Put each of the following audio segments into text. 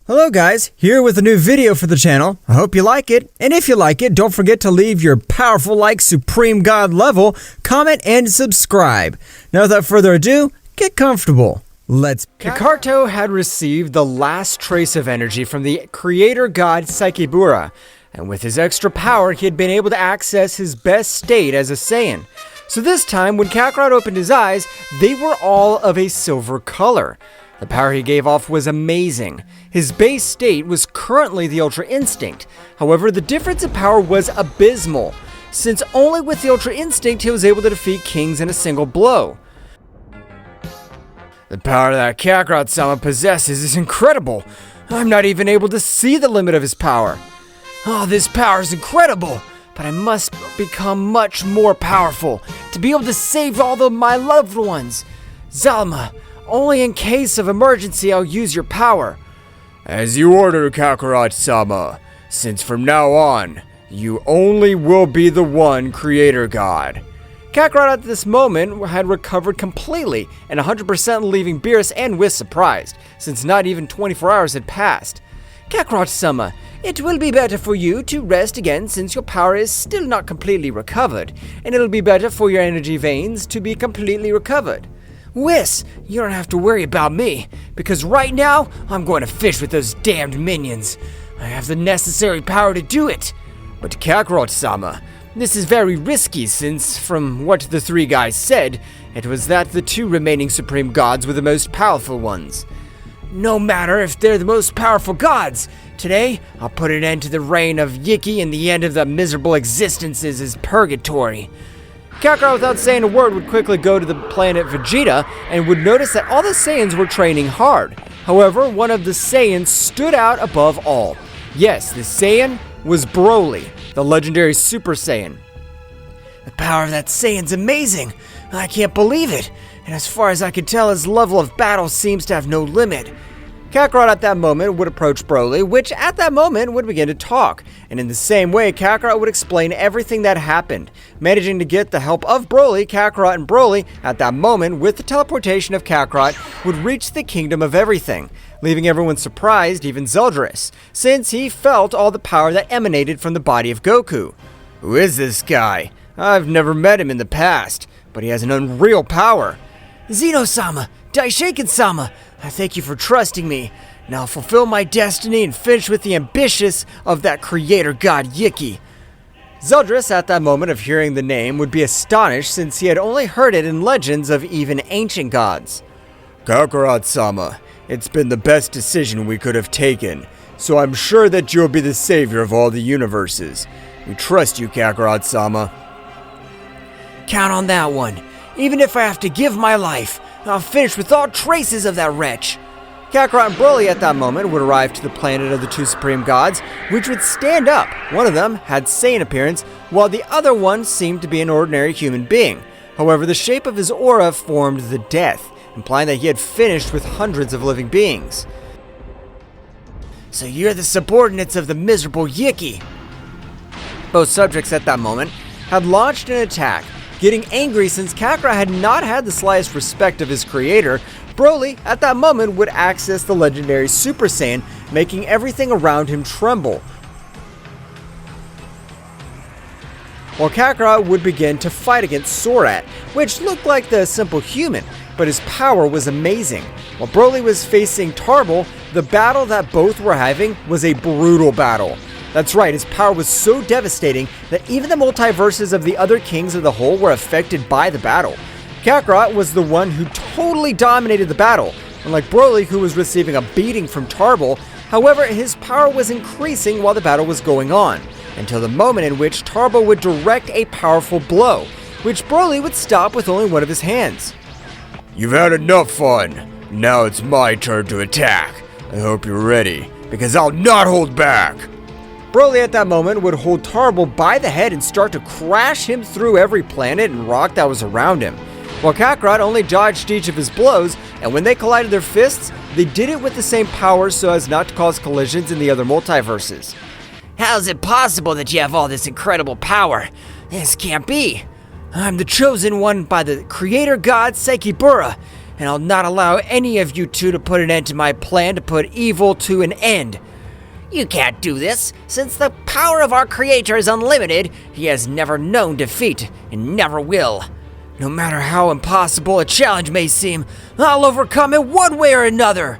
Hello guys, here with a new video for the channel. I hope you like it, and if you like it, don't forget to leave your powerful like Supreme God level, comment, and subscribe. Now without further ado, get comfortable. Let's Kakaroto had received the last trace of energy from the creator god Saikibura, and with his extra power, he had been able to access his best state as a Saiyan. So this time, when Kakarot opened his eyes, they were all of a silver color. The power he gave off was amazing. His base state was currently the Ultra Instinct. However, the difference in power was abysmal, since only with the Ultra Instinct he was able to defeat kings in a single blow. The power that Kakarot-sama possesses is incredible. I'm not even able to see the limit of his power. Oh, this power is incredible, but I must become much more powerful to be able to save all of my loved ones. Zalma, only in case of emergency I'll use your power. As you order, Kakarot-sama. Since from now on, you only will be the one creator god. Kakarot at this moment had recovered completely and 100% leaving Beerus and Whis surprised, since not even 24 hours had passed. Kakarot-sama, it will be better for you to rest again since your power is still not completely recovered, and it'll be better for your energy veins to be completely recovered. Whis, you don't have to worry about me, because right now, I'm going to fish with those damned minions. I have the necessary power to do it. But Kakarot-sama, this is very risky since, from what the three guys said, it was that the two remaining supreme gods were the most powerful ones. No matter if they're the most powerful gods, today, I'll put an end to the reign of Yiki and the end of the miserable existences as purgatory. Kakarot, without saying a word, would quickly go to the planet Vegeta and would notice that all the Saiyans were training hard. However, one of the Saiyans stood out above all. Yes, the Saiyan was Broly, the legendary Super Saiyan. The power of that Saiyan's amazing. I can't believe it. And as far as I can tell, his level of battle seems to have no limit. Kakarot at that moment would approach Broly, which at that moment would begin to talk, and in the same way, Kakarot would explain everything that happened. Managing to get the help of Broly, Kakarot and Broly, at that moment, with the teleportation of Kakarot, would reach the Kingdom of Everything, leaving everyone surprised, even Zeldris, since he felt all the power that emanated from the body of Goku. Who is this guy? I've never met him in the past, but he has an unreal power. Zeno-sama, Daishiken-sama, I thank you for trusting me. Now fulfill my destiny and finish with the ambitious of that creator god Yiki. Zeldris, at that moment of hearing the name, would be astonished since he had only heard it in legends of even ancient gods. Kakarot-sama, it's been the best decision we could have taken, so I'm sure that you'll be the savior of all the universes. We trust you, Kakarot-sama. Count on that one. Even if I have to give my life, I'll finish with all traces of that wretch. Kakarot and Broly at that moment would arrive to the planet of the two supreme gods, which would stand up. One of them had Saiyan appearance, while the other one seemed to be an ordinary human being. However, the shape of his aura formed the death, implying that he had finished with hundreds of living beings. So you're the subordinates of the miserable Yiki. Both subjects at that moment had launched an attack, getting angry since Kakarot had not had the slightest respect of his creator. Broly, at that moment, would access the legendary Super Saiyan, making everything around him tremble. While Kakarot would begin to fight against Sorat, which looked like the simple human, but his power was amazing. While Broly was facing Tarble, the battle that both were having was a brutal battle. That's right, his power was so devastating that even the multiverses of the other kings of the whole were affected by the battle. Kakarot was the one who totally dominated the battle, unlike Broly, who was receiving a beating from Tarble. However, his power was increasing while the battle was going on, until the moment in which Tarble would direct a powerful blow, which Broly would stop with only one of his hands. You've had enough fun. Now it's my turn to attack. I hope you're ready, because I'll not hold back. Broly at that moment would hold Tarble by the head and start to crash him through every planet and rock that was around him. while Kakarot only dodged each of his blows, and when they collided their fists, they did it with the same power so as not to cause collisions in the other multiverses. How is it possible that you have all this incredible power? This can't be. I'm the chosen one by the creator god Saikibura, and I'll not allow any of you two to put an end to my plan to put evil to an end. You can't do this. Since the power of our creator is unlimited, he has never known defeat and never will. No matter how impossible a challenge may seem, I'll overcome it one way or another.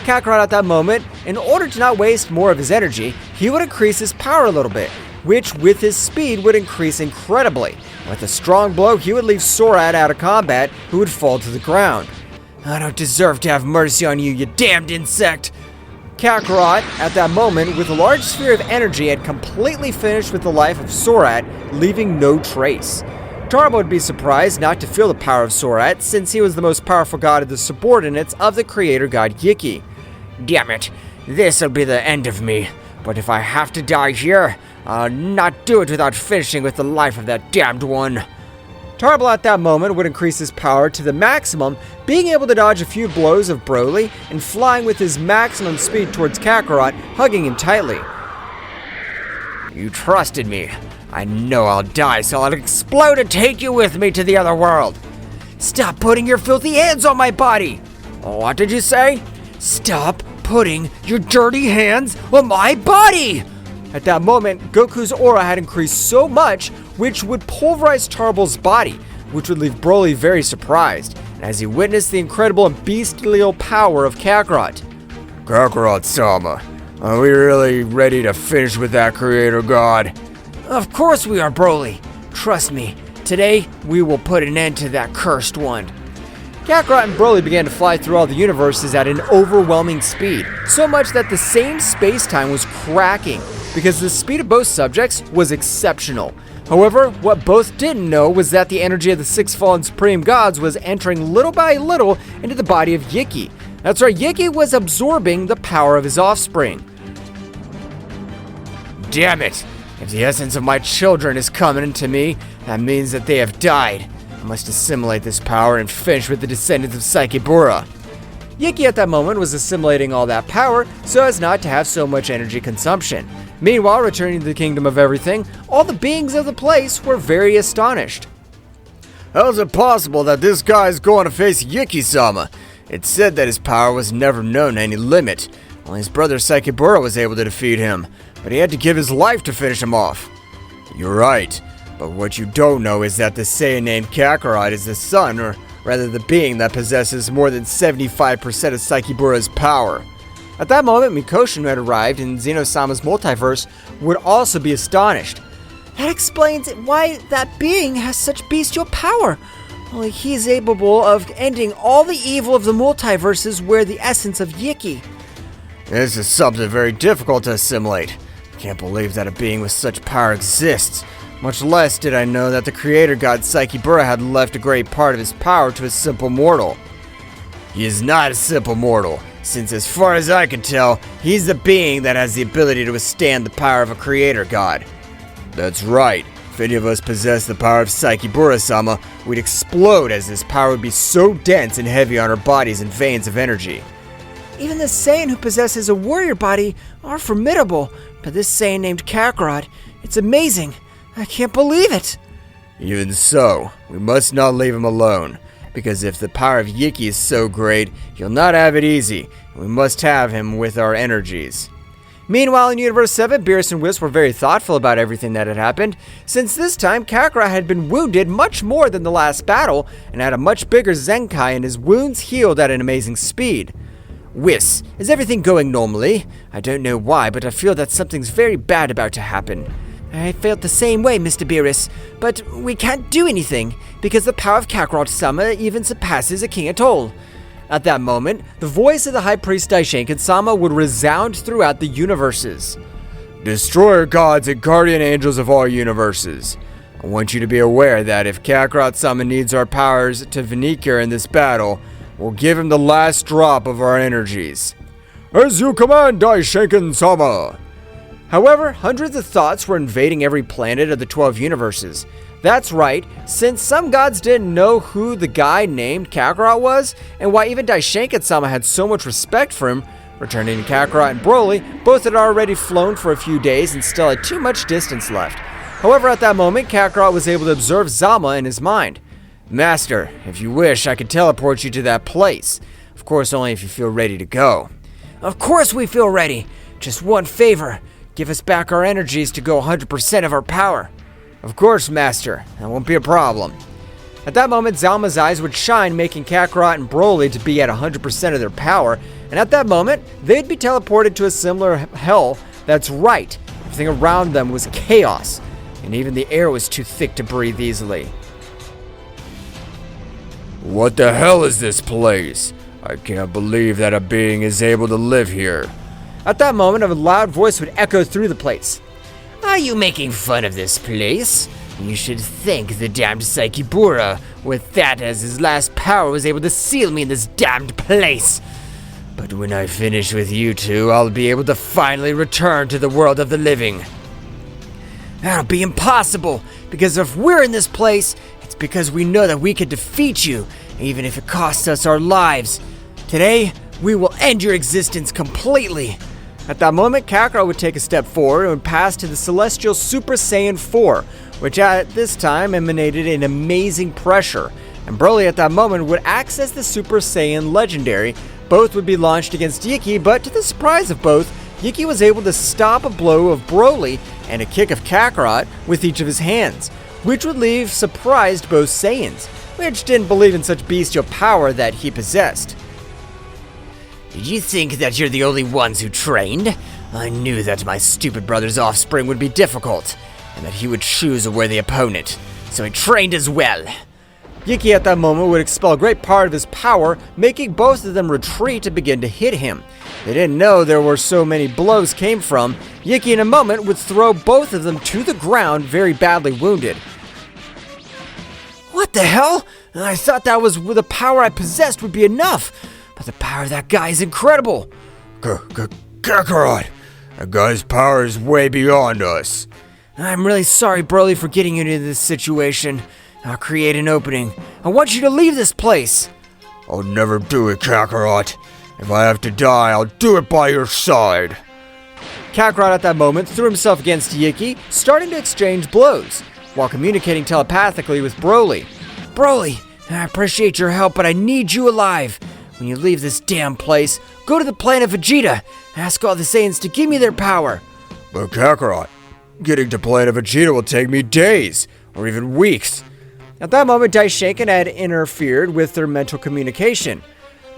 Kakarot at that moment, in order to not waste more of his energy, he would increase his power a little bit, which with his speed would increase incredibly. With a strong blow, he would leave Sorat out of combat, who would fall to the ground. I don't deserve to have mercy on you, you damned insect. Kakarot, at that moment, with a large sphere of energy, had completely finished with the life of Sorat, leaving no trace. Tarbo would be surprised not to feel the power of Sorat, since he was the most powerful god of the subordinates of the creator god Yiki. Damn it, this'll be the end of me. But if I have to die here, I'll not do it without finishing with the life of that damned one. Tarbo at that moment would increase his power to the maximum, being able to dodge a few blows of Broly and flying with his maximum speed towards Kakarot, hugging him tightly. You trusted me. I know I'll die, so I'll explode and take you with me to the other world. Stop putting your filthy hands on my body! What did you say? Stop putting your dirty hands on my body! At that moment, Goku's aura had increased so much, which would pulverize Tarbo's body, which would leave Broly very surprised, as he witnessed the incredible and bestial power of Kakarot. Kakarot-sama, are we really ready to finish with that creator god? Of course we are, Broly. Trust me, today we will put an end to that cursed one. Kakarot and Broly began to fly through all the universes at an overwhelming speed, so much that the same space-time was cracking, because the speed of both subjects was exceptional. However, what both didn't know was that the energy of the six fallen supreme gods was entering little by little into the body of Yiki. That's right, Yiki was absorbing the power of his offspring. Damn it! If the essence of my children is coming into me, that means that they have died. I must assimilate this power and finish with the descendants of Saikibura. Yiki at that moment was assimilating all that power so as not to have so much energy consumption. Meanwhile, returning to the Kingdom of Everything, all the beings of the place were very astonished. How is it possible that this guy is going to face Yiki-sama? It's said that his power was never known to any limit. Only his brother Saikibura was able to defeat him, but he had to give his life to finish him off. You're right, but what you don't know is that the Saiyan named Kakarot is the son, or rather the being that possesses more than 75% of Saikibura's power. At that moment, Mikoshin, who had arrived in Zeno-sama's multiverse, would also be astonished. That explains why that being has such bestial power. Only he is able of ending all the evil of the multiverses where the essence of Yiki. This is something very difficult to assimilate. Can't believe that a being with such power exists. Much less did I know that the creator god Saikibura had left a great part of his power to a simple mortal. He is not a simple mortal, since as far as I can tell, he's the being that has the ability to withstand the power of a creator god. That's right. If any of us possessed the power of Saikibura-sama, we'd explode, as his power would be so dense and heavy on our bodies and veins of energy. Even the Saiyan who possesses a warrior body are formidable, but this Saiyan named Kakarot, it's amazing. I can't believe it. Even so, we must not leave him alone, because if the power of Yiki is so great, he'll not have it easy, and we must have him with our energies. Meanwhile, in Universe 7, Beerus and Whis were very thoughtful about everything that had happened, since this time Kakarot had been wounded much more than the last battle, and had a much bigger Zenkai, and his wounds healed at an amazing speed. Whis, is everything going normally? I don't know why, but I feel that something's very bad about to happen. I felt the same way, Mr. Beerus, but we can't do anything, because the power of Kakarot-sama even surpasses a king at all. At that moment, the voice of the High Priest Daishinkan-sama would resound throughout the universes. Destroyer gods and guardian angels of all universes. I want you to be aware that if Kakarot-sama needs our powers to Vinicure in this battle, we'll give him the last drop of our energies. As you command, Daishinkan-sama! However, hundreds of thoughts were invading every planet of the 12 universes. That's right, since some gods didn't know who the guy named Kakarot was, and why even Daishinkan-sama had so much respect for him, returning to Kakarot and Broly, both had already flown for a few days and still had too much distance left. However, at that moment, Kakarot was able to observe Zama in his mind. Master, if you wish, I could teleport you to that place. Of course, only if you feel ready to go. Of course we feel ready. Just one favor. Give us back our energies to go 100% of our power. Of course, Master. That won't be a problem. At that moment, Zama's eyes would shine, making Kakarot and Broly to be at 100% of their power, and at that moment, they'd be teleported to a similar hell. That's right, everything around them was chaos, and even the air was too thick to breathe easily. What the hell is this place? I can't believe that a being is able to live here. At that moment, a loud voice would echo through the place. Are you making fun of this place? You should thank the damned Saikibura. With that as his last power was able to seal me in this damned place. But when I finish with you two, I'll be able to finally return to the world of the living. That'll be impossible, because if we're in this place, it's because we know that we can defeat you, even if it costs us our lives. Today, we will end your existence completely. At that moment, Kakarot would take a step forward and would pass to the celestial Super Saiyan 4, which at this time emanated an amazing pressure. And Broly at that moment would access the Super Saiyan Legendary. Both would be launched against Yiki, but to the surprise of both, Yiki was able to stop a blow of Broly and a kick of Kakarot with each of his hands, which would leave surprised both Saiyans, which didn't believe in such bestial power that he possessed. Did you think that you're the only ones who trained? I knew that my stupid brother's offspring would be difficult, and that he would choose a worthy opponent, so he trained as well. Yiki at that moment would expel a great part of his power, making both of them retreat to begin to hit him. They didn't know there were so many blows came from. Yiki in a moment would throw both of them to the ground, very badly wounded. What the hell? I thought that was the power I possessed would be enough. But the power of that guy is incredible. Kakarot! That guy's power is way beyond us. I'm really sorry, Broly, for getting you into this situation. I'll create an opening. I want you to leave this place. I'll never do it, Kakarot. If I have to die, I'll do it by your side. Kakarot at that moment threw himself against Yiki, starting to exchange blows, while communicating telepathically with Broly. Broly, I appreciate your help, but I need you alive. When you leave this damn place, go to the planet Vegeta. Ask all the Saiyans to give me their power. But Kakarot, getting to planet Vegeta will take me days, or even weeks. At that moment, Daishinkan had interfered with their mental communication.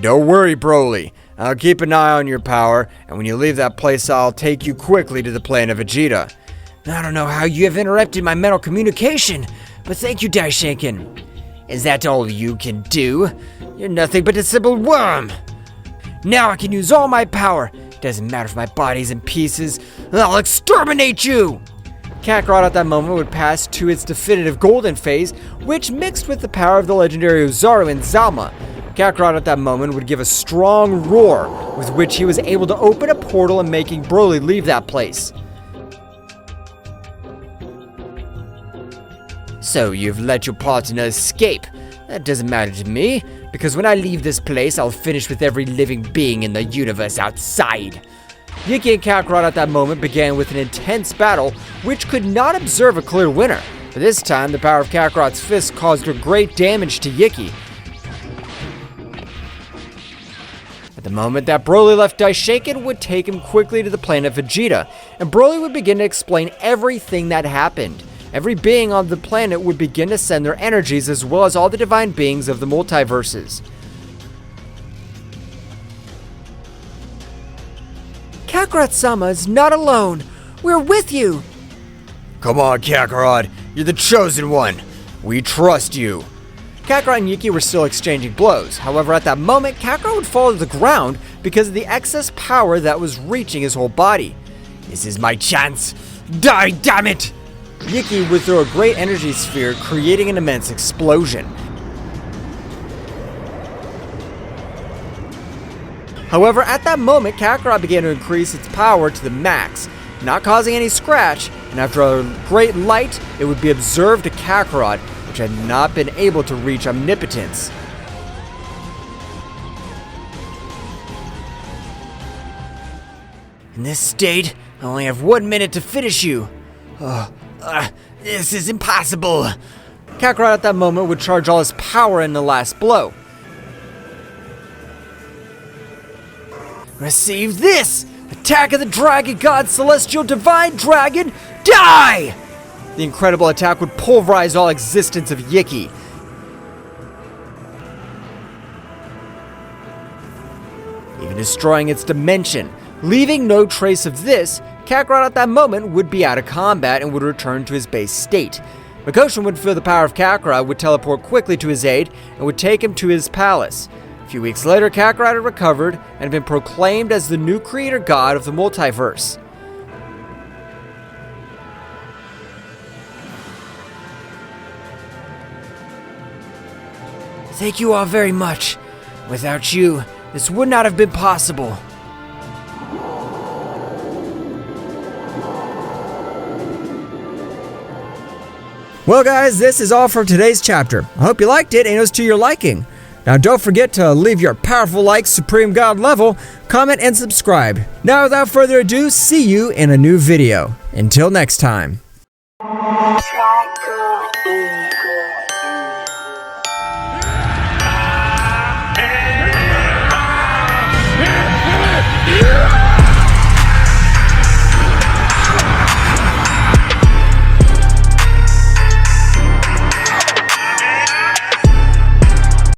Don't worry, Broly. I'll keep an eye on your power, and when you leave that place, I'll take you quickly to the planet Vegeta. I don't know how you have interrupted my mental communication, but thank you, Daishinkan. Is that all you can do? You're nothing but a simple worm. Now I can use all my power. Doesn't matter if my body's in pieces. I'll exterminate you! Kakarot at that moment would pass to its definitive golden phase, which mixed with the power of the legendary Ozaru and Zama. Kakarot at that moment would give a strong roar, with which he was able to open a portal and making Broly leave that place. So you've let your partner escape. That doesn't matter to me, because when I leave this place, I'll finish with every living being in the universe outside. Yiki and Kakarot at that moment began with an intense battle, which could not observe a clear winner. But this time, the power of Kakarot's fist caused great damage to Yiki. At the moment that Broly left, Daishinkan would take him quickly to the planet Vegeta, and Broly would begin to explain everything that happened. Every being on the planet would begin to send their energies, as well as all the divine beings of the multiverses. Kakarot-sama is not alone. We're with you. Come on, Kakarot. You're the chosen one. We trust you. Kakarot and Yiki were still exchanging blows. However, at that moment, Kakarot would fall to the ground because of the excess power that was reaching his whole body. This is my chance. Die, damn it! Yiki would throw a great energy sphere, creating an immense explosion. However, at that moment, Kakarot began to increase its power to the max. not causing any scratch, and after a great light, it would be observed to Kakarot, which had not been able to reach omnipotence. In this state, I only have 1 minute to finish you. This is impossible. Kakarot at that moment would charge all his power in the last blow. Receive this! Attack of the Dragon God, Celestial Divine Dragon, die! The incredible attack would pulverize all existence of Yiki. Even destroying its dimension. Leaving no trace of this, Kakarot at that moment would be out of combat and would return to his base state. Makoshin would feel the power of Kakarot, would teleport quickly to his aid, and would take him to his palace. A few weeks later, Kakarot had recovered and had been proclaimed as the new creator god of the multiverse. Thank you all very much. Without you, this would not have been possible. Well guys, this is all for today's chapter. I hope you liked it and it was to your liking. Now don't forget to leave your powerful like Supreme God level, comment and subscribe. Now without further ado, see you in a new video. Until next time.